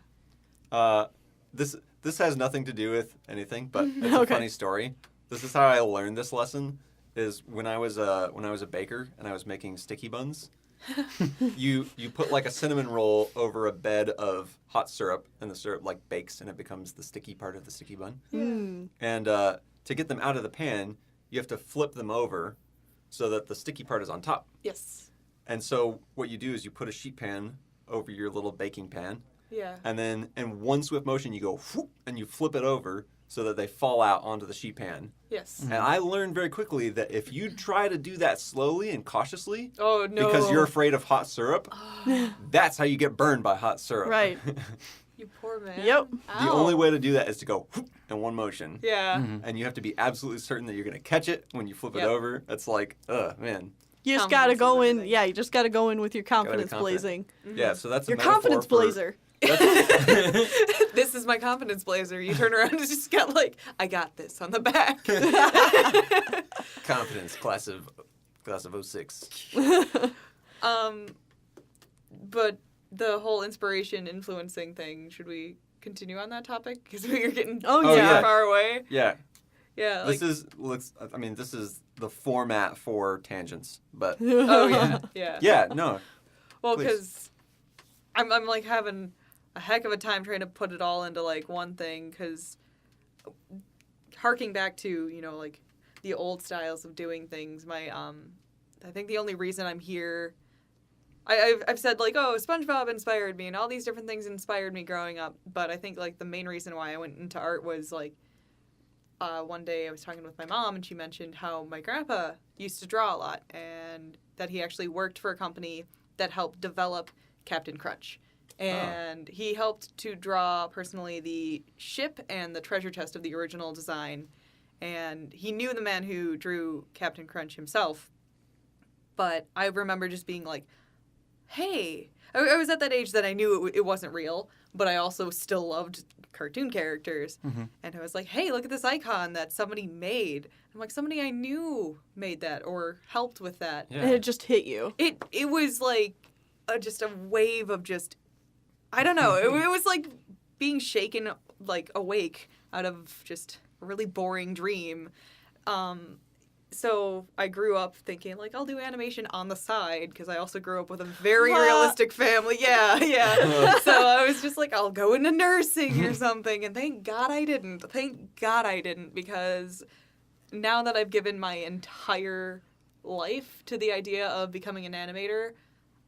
This has nothing to do with anything, but it's a Okay. funny story. This is how I learned this lesson. Is when I was a baker and I was making sticky buns. you put like a cinnamon roll over a bed of hot syrup, and the syrup like bakes and it becomes the sticky part of the sticky bun. And to get them out of the pan, you have to flip them over so that the sticky part is on top. Yes. And so what you do is you put a sheet pan over your little baking pan, Yeah. and then in one swift motion you go whoop, and you flip it over so that they fall out onto the sheet pan. Yes. And I learned very quickly that if you try to do that slowly and cautiously, Oh, no. because you're afraid of hot syrup, that's how you get burned by hot syrup. Right. You poor man. Yep. The Ow. only way to do that is to go whoop in one motion. Yeah. And you have to be absolutely certain that you're going to catch it when you flip it Yep. over. It's like, man. You just gotta Confidence go is in. everything. Yeah, you just gotta go in with your confidence confident. blazing. Yeah, so that's a Your metaphor confidence for- blazer. This is my confidence blazer. You turn around and it's just got like, I got this on the back. Confidence, class of 06. But the whole inspiration influencing thing, should we continue on that topic? Because we are getting Oh, Oh, yeah. yeah. far away. Yeah, Yeah. Like, this is the format for tangents, but oh, yeah. Yeah. yeah, no. Well, please. because I'm like having a heck of a time trying to put it all into like one thing, because harking back to, you know, like the old styles of doing things, my I think the only reason I'm here, I've said like, oh, SpongeBob inspired me and all these different things inspired me growing up, but I think like the main reason why I went into art was like one day I was talking with my mom and she mentioned how my grandpa used to draw a lot and that he actually worked for a company that helped develop Captain Crunch. And he helped to draw personally the ship and the treasure chest of the original design. And he knew the man who drew Captain Crunch himself. But I remember just being like, hey, I was at that age that I knew it wasn't real, but I also still loved cartoon characters. Mm-hmm. And I was like, hey, look at this icon that somebody made. I'm like, somebody I knew made that or helped with that. Yeah. And it just hit you. It was like just a wave of just, I don't know. It was like being shaken, like awake out of just a really boring dream. So I grew up thinking like I'll do animation on the side because I also grew up with a very realistic family. Yeah. So I was just like, I'll go into nursing or something. And thank God I didn't. Thank God I didn't, because now that I've given my entire life to the idea of becoming an animator,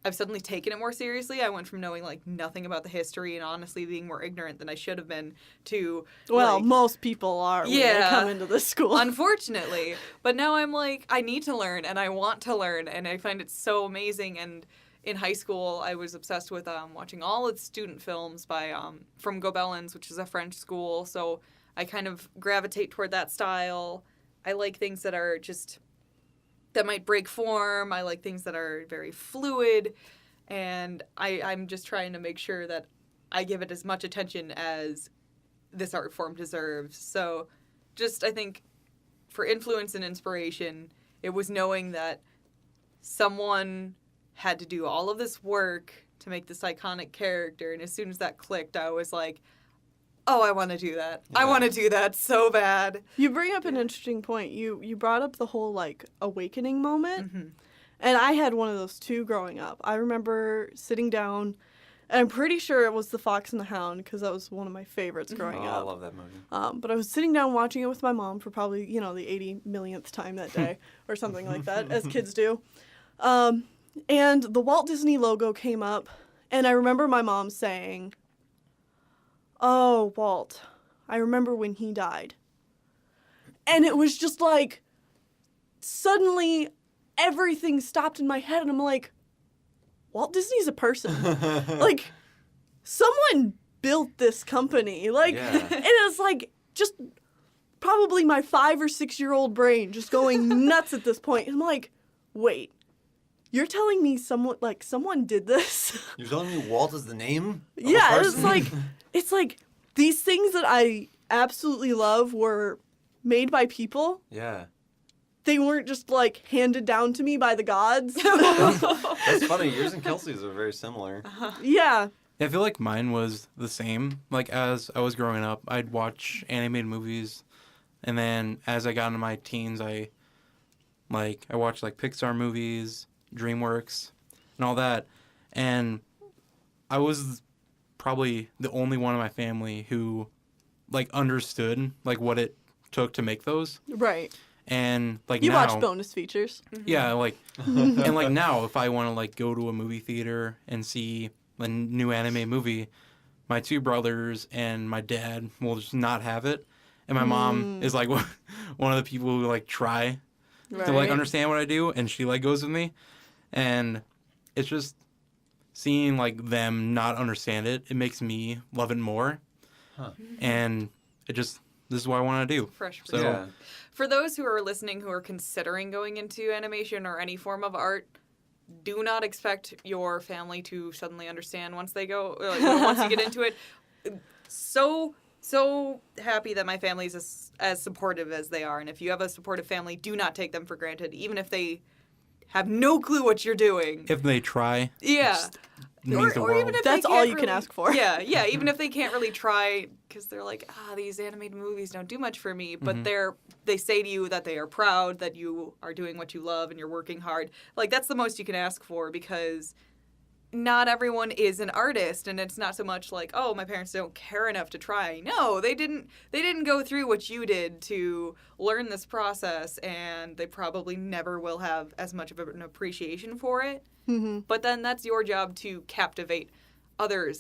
I've suddenly taken it more seriously. I went from knowing like nothing about the history and honestly being more ignorant than I should have been to Well, like, most people are when they come into this school. unfortunately. But now I'm like, I need to learn and I want to learn, and I find it so amazing. And in high school, I was obsessed with watching all of the student films by from Gobelins, which is a French school. So I kind of gravitate toward that style. I like things that are just that might break form. I like things that are very fluid, and I'm just trying to make sure that I give it as much attention as this art form deserves. So just, I think, for influence and inspiration, it was knowing that someone had to do all of this work to make this iconic character, and as soon as that clicked, I was like, oh, I want to do that. Yeah. I want to do that so bad. You bring up an interesting point. You brought up the whole, like, awakening moment. Mm-hmm. And I had one of those, too, growing up. I remember sitting down, and I'm pretty sure it was The Fox and the Hound, because that was one of my favorites growing I up. love that movie. But I was sitting down watching it with my mom for probably, you know, the 80 millionth time that day, or something like that, as kids do. And the Walt Disney logo came up, and I remember my mom saying, oh, Walt, I remember when he died. And it was just like, suddenly everything stopped in my head, and I'm like, Walt Disney's a person. Like, someone built this company. Like, Yeah. and it's like, just probably my 5 or 6 year old brain just going nuts at this point. And I'm like, wait, you're telling me someone did this? You're telling me Walt is the name? Of Yeah, a it's person? like these things that I absolutely love were made by people. Yeah. They weren't just like handed down to me by the gods. That's funny. Yours and Kelsey's are very similar. Yeah. I feel like mine was the same. Like, as I was growing up, I'd watch animated movies, and then as I got into my teens, I watched like Pixar movies, DreamWorks, and all that. And I was probably the only one in my family who like understood like what it took to make those. Right. And like You now, watch bonus features. yeah, like and like now, if I want to like go to a movie theater and see a new anime movie, my 2 brothers and my dad will just not have it, and my mom is like one of the people who like try Right. to like understand what I do, and she like goes with me, and it's just seeing like them not understand it. It makes me love it more, and this is what I want to do. Fresh So Yeah. For those who are listening who are considering going into animation or any form of art, do not expect your family to suddenly understand once they go, once you get into it. So happy that my family's as supportive as they are. And if you have a supportive family, do not take them for granted, even if they have no clue what you're doing. if they try, Yeah. it means the world. Even if That's they all can't you can really- ask for. Yeah, even if they can't really try, because they're like, these animated movies don't do much for me, but they say to you that they are proud that you are doing what you love and you're working hard. Like, that's the most you can ask for, because not everyone is an artist, and it's not so much like, oh, my parents don't care enough to try. No, they didn't go through what you did to learn this process, and they probably never will have as much of an appreciation for it. Mm-hmm. But then that's your job to captivate other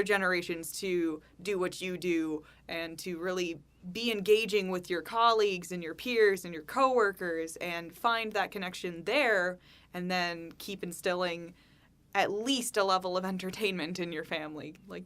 generations to do what you do, and to really be engaging with your colleagues and your peers and your coworkers, and find that connection there, and then keep instilling at least a level of entertainment in your family. Like,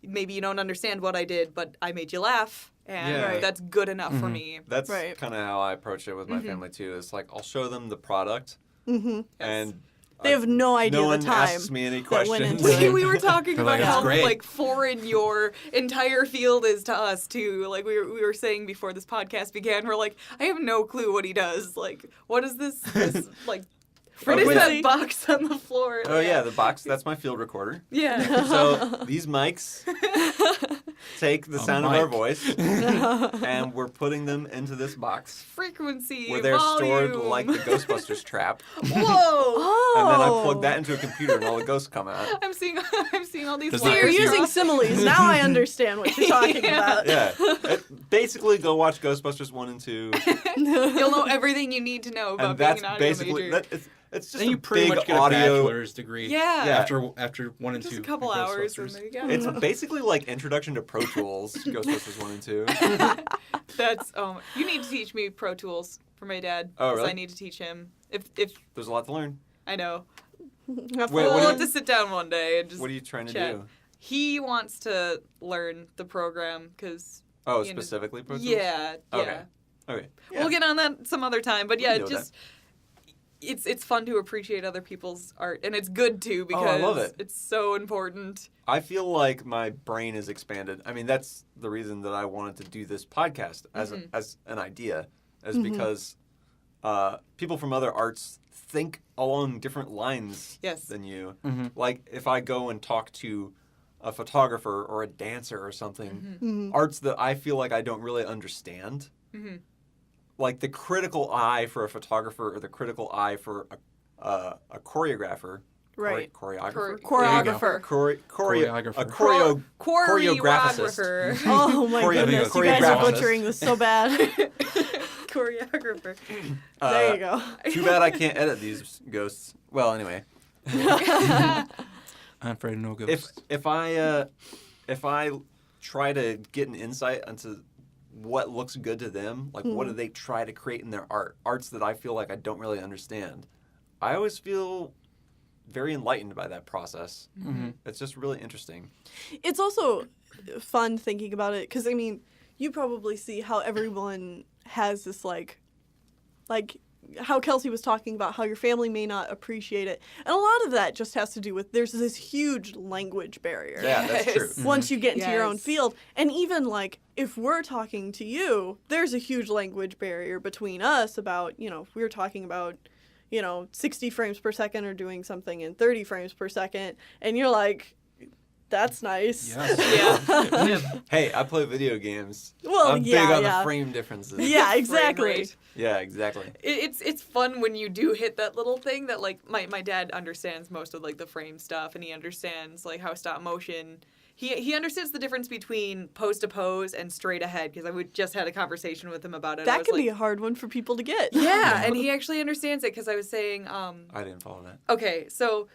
maybe you don't understand what I did, but I made you laugh, and Yeah. that's good enough for me. That's Right. kind of how I approach it with my family too. It's like I'll show them the product, Mm-hmm. and They have no idea no one the time asks me any that went questions. into it. We were talking They're about like, "That's how great." foreign your entire field is to us too. Like we were saying before this podcast began, we're like, I have no clue what he does. Like, what is this like? What is Frequency? that box on the floor? Oh yeah, the box. That's my field recorder. Yeah. So these mics take the sound of our mic. voice, and we're putting them into this box Frequency. where they're stored volume. like the Ghostbusters trap, Whoa! Oh. and then I plug that into a computer, and all the ghosts come out. I'm seeing all these. Does So it- you're wires using cross- similes. Now I understand what you're talking Yeah. about. Yeah, basically, go watch Ghostbusters 1 and 2, You'll know everything you need to know about and being that's an audio basically major. it's just Then you a pretty big much get a audio. bachelor's degree. Yeah. Yeah. After 1 and 2. Just a couple of hours, and Ghostbusters. there you go. It's basically like Introduction to Pro Tools, Ghostbusters 1 and 2. That's you need to teach me Pro Tools for my dad. Oh, 'cause really? I need to teach him. If There's a lot to learn. I know, Have Wait, fun. what we'll do have to sit down one day and just. What are you trying to chat. do? He wants to learn the program because. Oh, You know, specifically Pro Tools? Yeah. Okay. Okay. We'll get on that some other time, but We yeah, can deal with just. It's fun to appreciate other people's art, and it's good too because Oh, I love it. it's so important. I feel like my brain is expanded. I mean, that's the reason that I wanted to do this podcast as as an idea, is because people from other arts think along different lines Yes. than you. Mm-hmm. Like if I go and talk to a photographer or a dancer or something, arts that I feel like I don't really understand. Mhm. Like the critical eye for a photographer or the critical eye for a choreographer. Right. Choreographer. Choreographer. Choreographer. A choreographist. Choreographer. Oh my Choreo- goodness, you guys are choreographist. butchering this so bad. Choreographer. There you go. Too bad I can't edit these ghosts. Well, anyway, I'm afraid of no ghosts. if I try to get an insight into what looks good to them, like what do they try to create in their arts that I feel like I don't really understand, I always feel very enlightened by that process. Mm-hmm. It's just really interesting. It's also fun thinking about it because I mean, you probably see how everyone has this like how Kelsey was talking about how your family may not appreciate it, and a lot of that just has to do with there's this huge language barrier. Yeah, that's true. Yes. Once you get into your own Yes. field, and even like if we're talking to you, there's a huge language barrier between us about if we're talking about 60 frames per second or doing something in 30 frames per second, and you're like, that's nice. Yes. Yeah. Hey, I play video games. Well, I'm big on the frame differences. Yeah, Frame exactly. rate. Yeah, exactly. It's fun when you do hit that little thing that like my dad understands most of like the frame stuff, and he understands like how stop motion. He understands the difference between pose to pose and straight ahead because just had a conversation with him about it. I That was can like, be a hard one for people to get. yeah, and he actually understands it because I was saying I didn't follow that. okay, so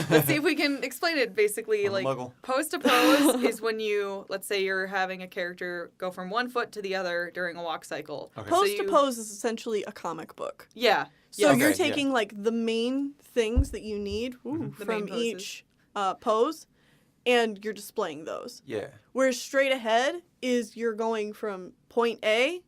let's see if we can explain it. Basically, I'm a like muggle. pose to pose is when you, let's say you're having a character go from one foot to the other during a walk cycle. Okay. Pose So to you- pose is essentially a comic book. Yeah. So Yes. you're Okay, yeah. taking like the main things that you need The main from poses. each pose, and you're displaying those. Yeah. Whereas straight ahead is you're going from point A,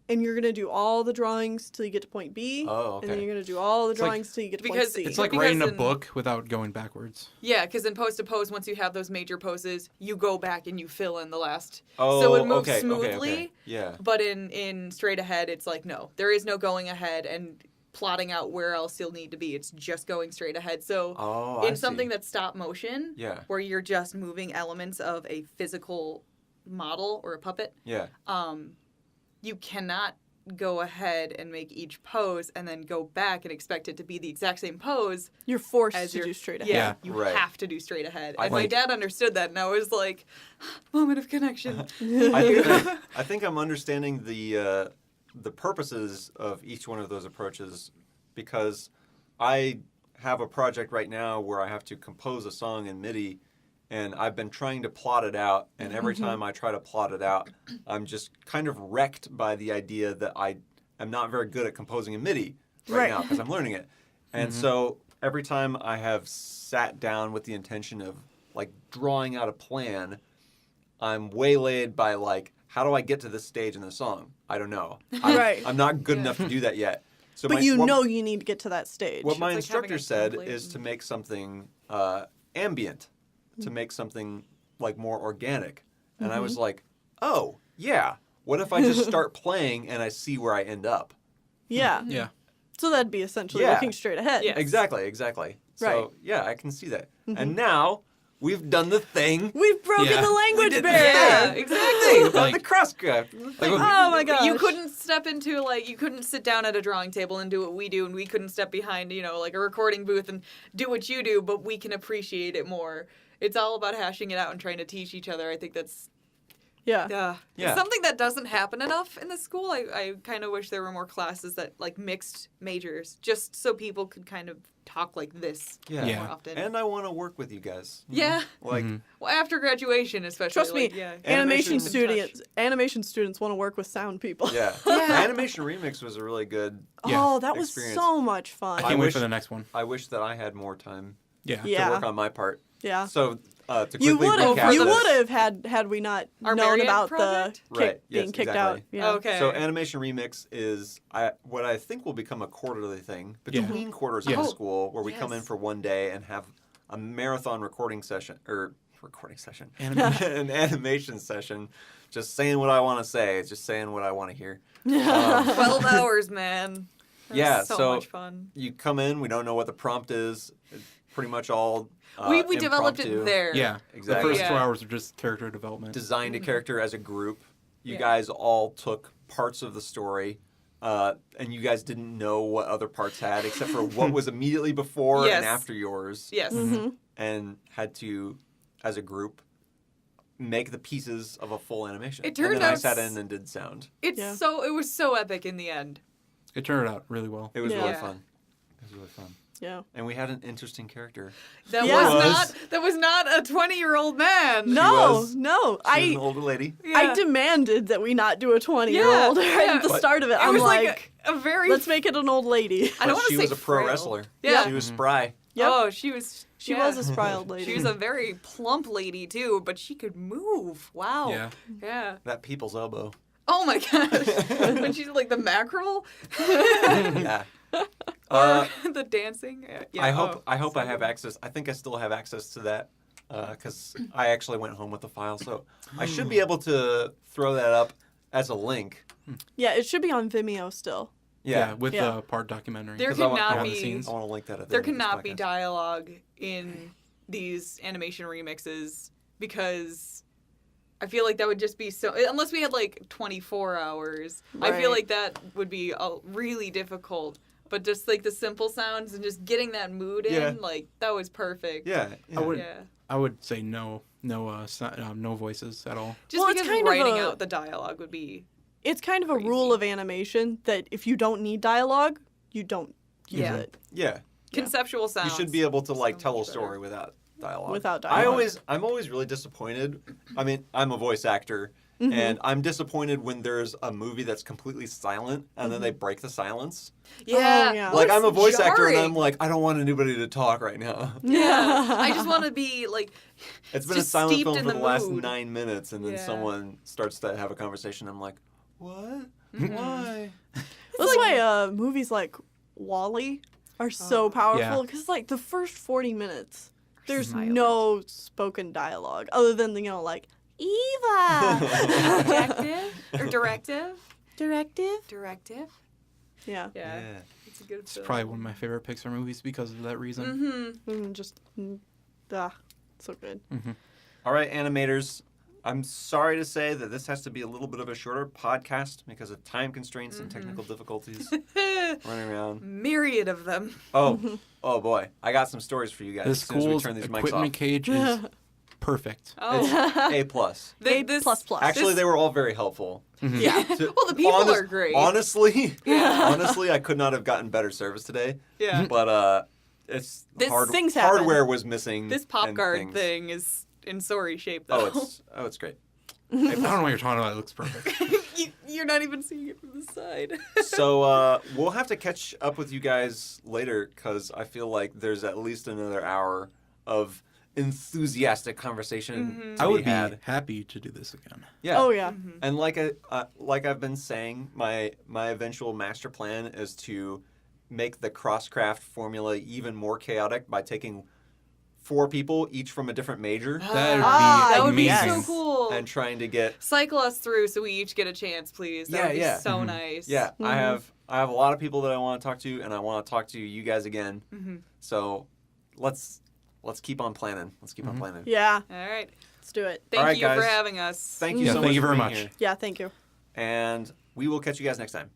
and you're gonna do all the drawings till you get to point B, Oh, and then okay. you're gonna do all the It's like- drawings till you get to point because C. It's like Because writing a in- book without going backwards. Yeah, because in pose to pose, once you have those major poses, you go back and you fill in the last. Oh, so it moves okay, smoothly. Okay, okay. Yeah. But in straight ahead, it's like no, there is no going ahead and plotting out where else you'll need to be. It's just going straight ahead. So Oh, I in something see. that's stop motion, Yeah. where you're just moving elements of a physical model or a puppet, Yeah. you cannot go ahead and make each pose and then go back and expect it to be the exact same pose You're forced as to your do straight ahead. Yeah, Yeah. you Right. have to do straight ahead. I And my think- dad understood that, and I was like, moment of connection. I think I'm understanding the purposes of each one of those approaches, because I have a project right now where I have to compose a song in MIDI, and I've been trying to plot it out, and every time I try to plot it out, I'm just kind of wrecked by the idea that I am not very good at composing in MIDI Right. now because I'm learning it. And so every time I have sat down with the intention of like drawing out a plan, I'm waylaid by like, how do I get to this stage in the song? I don't know. Right. I'm not good Yeah. enough to do that yet. So But you know you need to get to that stage. what my It's like having instructor a said template is to and- make something ambient, to make something like more organic. And I was like, oh, yeah. What if I just start playing and I see where I end up? Yeah. Yeah. So that'd be essentially Yeah. looking straight ahead. Yeah. Exactly. So, Right. yeah, I can see that. And now we've done the thing. We've broken Yeah. the language did the barrier. Yeah, thing. exactly. About Like- the Crosscraft. Oh my gosh. You couldn't step into you couldn't sit down at a drawing table and do what we do, and we couldn't step behind like a recording booth and do what you do, but we can appreciate it more. It's all about hashing it out and trying to teach each other. I think that's Yeah. Yeah. something that doesn't happen enough in the school. I kind of wish there were more classes that mixed majors, just so people could kind of talk like this Yeah. more often. And I want to work with you guys. yeah. Like, Well, after graduation, especially. Trust me, Yeah. animation Animation- students want to work with sound people. yeah. Yeah. The Animation Remix was a really good. Yeah. Oh, that was Experience. so much fun. I can't wait wish- for the next one. I wish that I had more time Yeah. Yeah. to work on my part. Yeah. So, to quickly You would recap have. You this- would have had we not Our known Marriott about project? the Right, being yes, kicked exactly. out. Yeah. Okay. So Animation Remix is what I think will become a quarterly thing between quarters of Yeah. the school, where we come in Yes. for one day and have a marathon recording session, Anime- an animation session, just saying what I want to say, just saying what I want to hear. 12 hours, man. That Yeah, was so so- much fun. You come in, we don't know what the prompt is. It's pretty much all We developed it impromptu. there. Yeah. Exactly. The first Yeah. 2 hours are just character development. Designed a character as a group. You Yeah. guys all took parts of the story, and you guys didn't know what other parts had, except for what was immediately before Yes. and after yours, Yes. and had to, as a group, make the pieces of a full animation. It turned and then I out sat s- in and did sound. It was so epic in the end. It turned out really well. It was Yeah. really Yeah. fun. It was really fun. Yeah. And we had an interesting character. That Yeah. was not a 20-year-old man. No, was- no. She was an older lady. Yeah. I demanded that we not do a 20-year-old right Yeah. at the But- start of it. It I'm was like, a very let's make it an old lady. I don't But want to she say was a pro frail. wrestler. Yeah. She was spry. Yep. Oh, she was She yeah. was a spry old lady. She was a very plump lady too, but she could move. Wow. Yeah. Yeah. That people's elbow. Oh my gosh. When she's like the mackerel. Yeah. Or the dancing. Yeah. I hope oh, I hope so I have good. access. I think I still have access to that because I actually went home with the file, so I should be able to throw that up as a link. Yeah, it should be on Vimeo still. Yeah, With Yeah. the part documentary. There 'Cause I want- cannot behind the be scenes. I want to link that. At the there end of this cannot be podcast. dialogue in these animation remixes because I feel like that would just be so unless we had like 24 hours. I feel Right. like that would be really difficult. But just like the simple sounds and just getting that mood Yeah. in, like that was perfect. Yeah, yeah. I would say no voices at all. Just Well, it's because kind of writing a- out the dialogue would be It's kind of a Crazy. rule of animation that if you don't need dialogue, you don't use Yeah. it Yeah. conceptual You sounds. should be able to like so tell a much better. story without dialogue. without dialogue. I'm always really disappointed. I mean, I'm a voice actor, and I'm disappointed when there's a movie that's completely silent and then they break the silence. Yeah. Oh, yeah. Like I'm a It's voice actor, and jarring. I'm like, I don't want anybody to talk right now. Yeah. I just want to be like It's been a just silent steeped film in for the the last mood. 9 minutes, and then Yeah. someone starts to have a conversation. I'm like, what? Why? That's why movies like Wall-E are so powerful because like the first 40 minutes, there's silent. no spoken dialogue other than like Eva, directive. directive. Yeah, Yeah. It's a good It's film. probably one of my favorite Pixar movies because of that reason. Mm-hmm. just so good. All right, animators. I'm sorry to say that this has to be a little bit of a shorter podcast because of time constraints and technical difficulties running around. Myriad of them. Oh boy. I got some stories for you guys This as soon as we school's turn these mics equipment off. cage is perfect. Oh, It's A+. A++. Actually, they were all very helpful. yeah. To- Well, the people are great. Honestly, honestly, I could not have gotten better service today. Yeah. But it's things happen. hardware was missing. This pop and guard things. thing is in sorry shape, though. It's great. I don't know what you're talking about. It looks perfect. You're not even seeing it from the side. So we'll have to catch up with you guys later because I feel like there's at least another hour of enthusiastic conversation to I be would be had. happy to do this again. Yeah. Oh yeah. And like I've been saying, my eventual master plan is to make the Crosscraft formula even more chaotic by taking 4 people, each from a different major, That would that be would be amazing. so cool. and trying to get. Cycle us through so we each get a chance, please. That would be so nice. Yeah, I have a lot of people that I want to talk to, and I want to talk to you guys again. So let's keep on planning. Let's keep on planning. Yeah. All right. Let's do it. Thank All right, you for guys. having us. Thank you Yeah, so thank much you for very being much. here. Yeah. Thank you. And we will catch you guys next time.